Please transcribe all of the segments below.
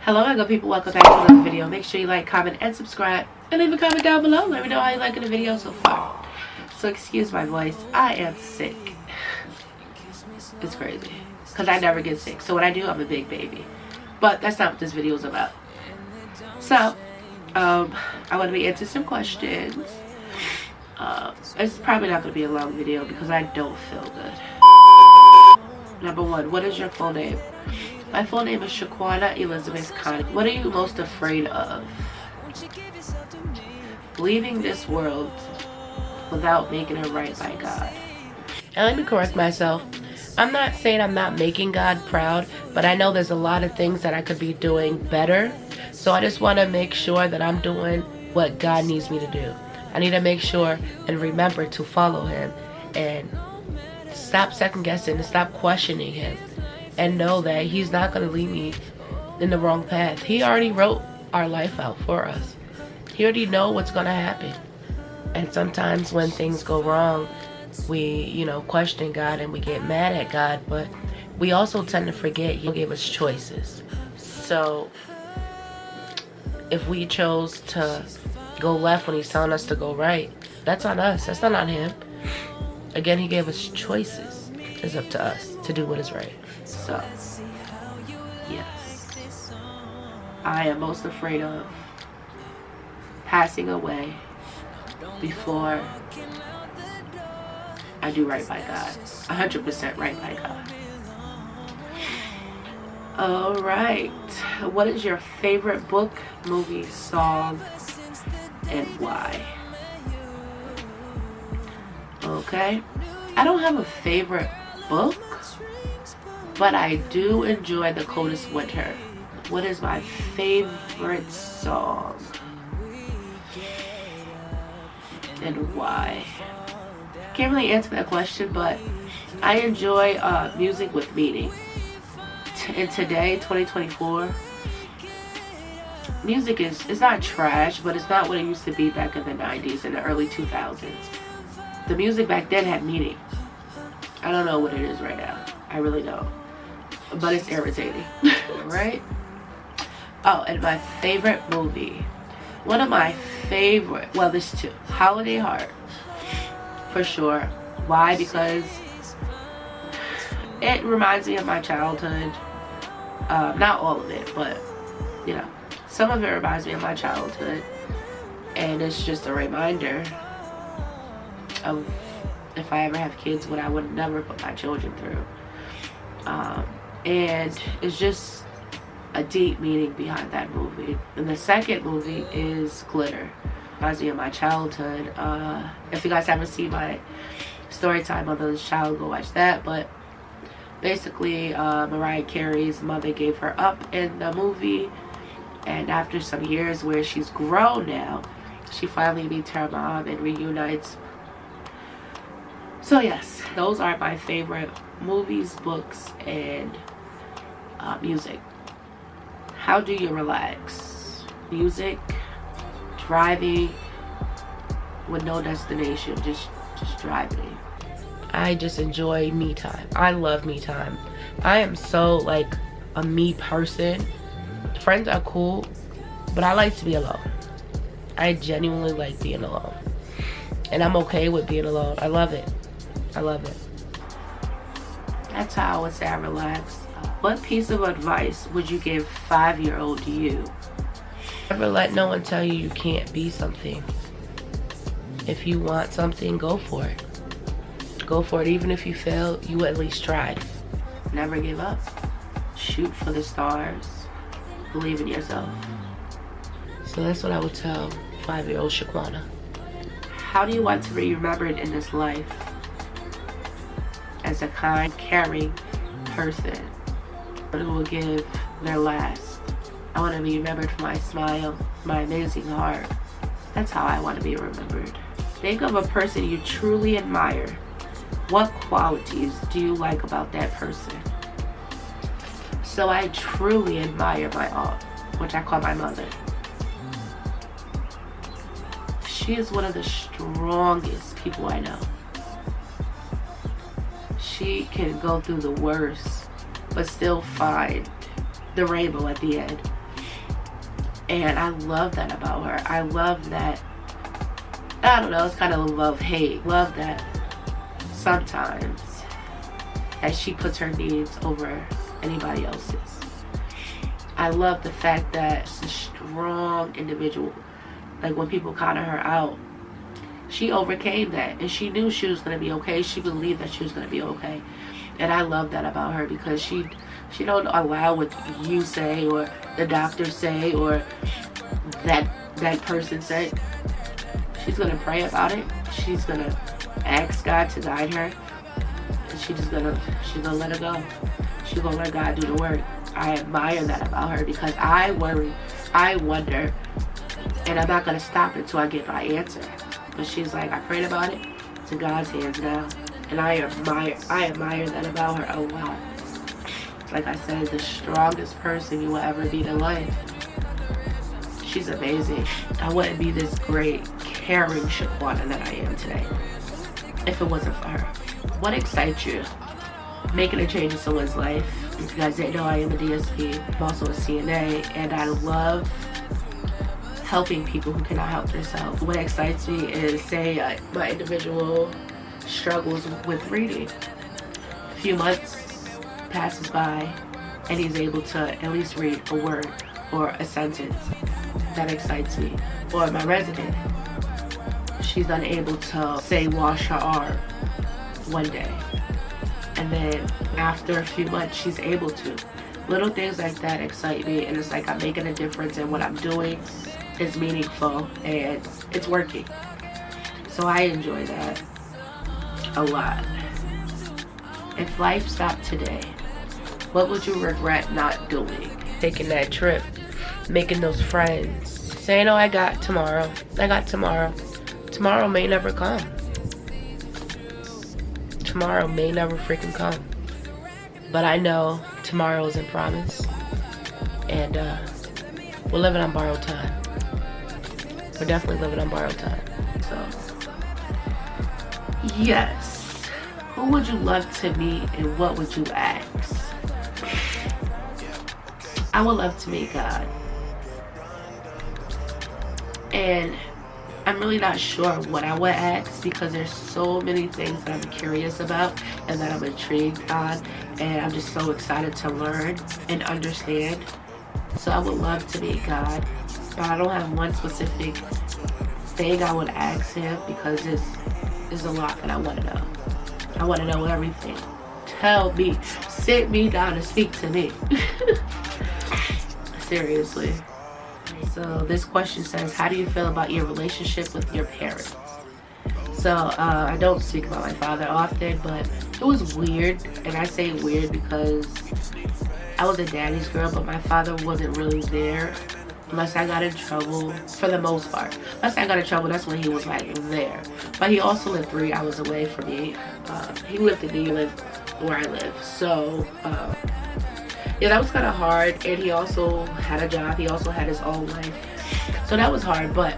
Hello my good people, welcome back to another video. Make sure you like, comment, and subscribe, and leave a comment down below. Let me know how you liking the video so far. So excuse my voice, I am sick. It's crazy because I never get sick, so when I do, I'm a big baby. But that's not what this video is about. So I want to be answering some questions. It's probably not going to be a long video because I don't feel good. Number one, what is your full name? My full name is Shaquana Elizabeth Connie. What are you most afraid of? Leaving this world without making it right by God. And let me correct myself. I'm not saying I'm not making God proud, but I know there's a lot of things that I could be doing better. So I just want to make sure that I'm doing what God needs me to do. I need to make sure and remember to follow Him and stop second guessing and stop questioning Him. And know that He's not going to lead me in the wrong path. He already wrote our life out for us. He already knows what's going to happen. And sometimes when things go wrong, we, question God and we get mad at God. But we also tend to forget He gave us choices. So if we chose to go left when He's telling us to go right, that's on us. That's not on Him. Again, He gave us choices. It's up to us to do what is right. So, yes, I am most afraid of passing away before I do right by God. 100% right by God. Alright, what is your favorite book, movie, song, and why? Okay, I don't have a favorite book, but I do enjoy The Coldest Winter. What is my favorite song? And why? Can't really answer that question, but I enjoy music with meaning. In today, 2024, music it's not trash, but it's not what it used to be back in the 90s and the early 2000s. The music back then had meaning. I don't know what it is right now. I really don't. But it's irritating. Right? Oh, and my favorite movie. One of my favorite, well, there's two. Holiday Heart. For sure. Why? Because it reminds me of my childhood. Not all of it, but, some of it reminds me of my childhood. And it's just a reminder of if I ever have kids, what I would never put my children through. And it's just a deep meaning behind that movie. And the second movie is Glitter. Reminds me of my childhood. If you guys haven't seen my story time on Motherless Child, go watch that. But basically, Mariah Carey's mother gave her up in the movie. And after some years where she's grown now, she finally meets her mom and reunites. So yes, those are my favorite movies, books, and music. How do you relax? Music, driving with no destination, just driving. I just enjoy me time. I love me time. I am so like a me person. Friends are cool, but I like to be alone. I genuinely like being alone. And I'm okay with being alone. I love it. I love it. That's how I would say I relax. What piece of advice would you give 5-year-old you? Never let no one tell you you can't be something. If you want something, go for it. Go for it. Even if you fail, you at least tried. Never give up. Shoot for the stars. Believe in yourself. So that's what I would tell 5-year-old Shaquana. How do you want to be remembered in this life? As a kind, caring person who will give their last. I want to be remembered for my smile, my amazing heart. That's how I want to be remembered. Think of a person you truly admire. What qualities do you like about that person? So I truly admire my aunt, which I call my mother. She is one of the strongest people I know. She can go through the worst, but still find the rainbow at the end. And I love that about her. I love that, I don't know, it's kind of love-hate. Love that sometimes that she puts her needs over anybody else's. I love the fact that she's a strong individual. Like when people counted her out, she overcame that, and she knew she was going to be okay. She believed that she was going to be okay. And I love that about her, because she don't allow what you say or the doctors say or that person said. She's going to pray about it. She's going to ask God to guide her. And she's gonna let it go. She's going to let God do the work. I admire that about her, because I worry, I wonder, and I'm not going to stop until I get my answer. But she's like, I prayed about it, to God's hands now. And I admire that about her a lot. Like I said, the strongest person you will ever meet in life. She's amazing. I wouldn't be this great, caring Shaquana that I am today if it wasn't for her. What excites you? Making a change in someone's life. If you guys didn't know, I am a DSP. I'm also a CNA, and I love helping people who cannot help themselves. What excites me is, say, my individual struggles with reading. A few months passes by, and he's able to at least read a word or a sentence. That excites me. Or my resident, she's unable to, say, wash her arm one day, and then after a few months she's able to. Little things like that excite me, and it's like I'm making a difference in what I'm doing. It's meaningful and it's working. So I enjoy that a lot. If life stopped today, what would you regret not doing? Taking that trip, making those friends, saying, oh, I got tomorrow. Tomorrow may never come. Tomorrow may never freaking come. But I know tomorrow isn't promised. And we're living on borrowed time. We're definitely living on borrowed time. So, yes. Who would you love to meet, and what would you ask? I would love to meet God. And I'm really not sure what I would ask, because there's so many things that I'm curious about and that I'm intrigued on, and I'm just so excited to learn and understand. So I would love to meet God, but I don't have one specific thing I would ask him, because there's a lot that I want to know. I want to know everything. Tell me, sit me down and speak to me. Seriously. So this question says, how do you feel about your relationship with your parents? So I don't speak about my father often, but it was weird. And I say weird because I was a daddy's girl, but my father wasn't really there unless I got in trouble, for the most part. Unless I got in trouble, that's when he was like there. But he also lived 3 hours away from me. He lived in New York where I live. So yeah, that was kind of hard. And he also had a job. He also had his own life. So that was hard. But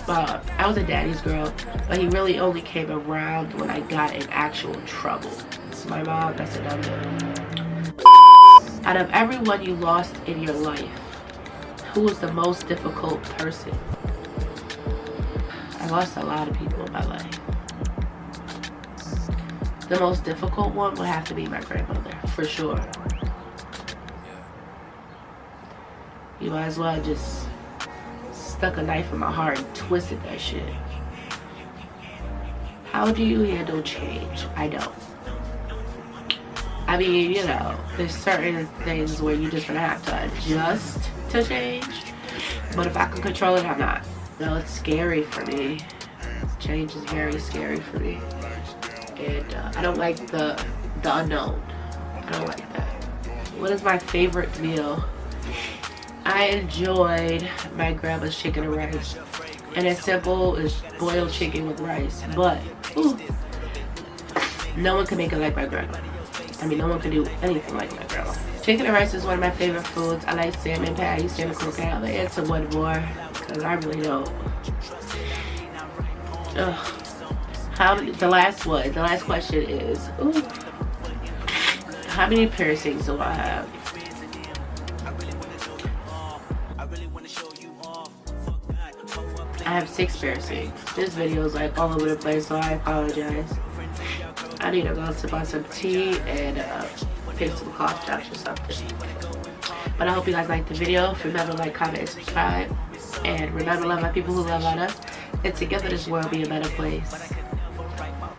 I was a daddy's girl. But he really only came around when I got in actual trouble. So my mom, that's another one. Out of everyone you lost in your life, who was the most difficult person? I lost a lot of people in my life. The most difficult one would have to be my grandmother, for sure. You might as well just stuck a knife in my heart and twisted that shit. How do you handle change? I don't. I mean, you know, there's certain things where you're just gonna have to adjust to change. But if I can control it, I'm not. No, it's scary for me. Change is very scary for me. And I don't like the unknown. I don't like that. What is my favorite meal? I enjoyed my grandma's chicken and rice. And it's simple as boiled chicken with rice. But, ooh, no one can make it like my grandma. I mean, no one can do anything like my grandma. Chicken and rice is one of my favorite foods. I like salmon patties, salmon croquette. I'm gonna answer one more, because I really don't. The last question is, ooh, how many piercings do I have? I have 6 piercings. This video is like all over the place, so I apologize. I need to go to buy some tea and pick some cough drops or something. But I hope you guys liked the video. Remember to like, comment, and subscribe. And remember, love my people who love on us. And together this world be a better place.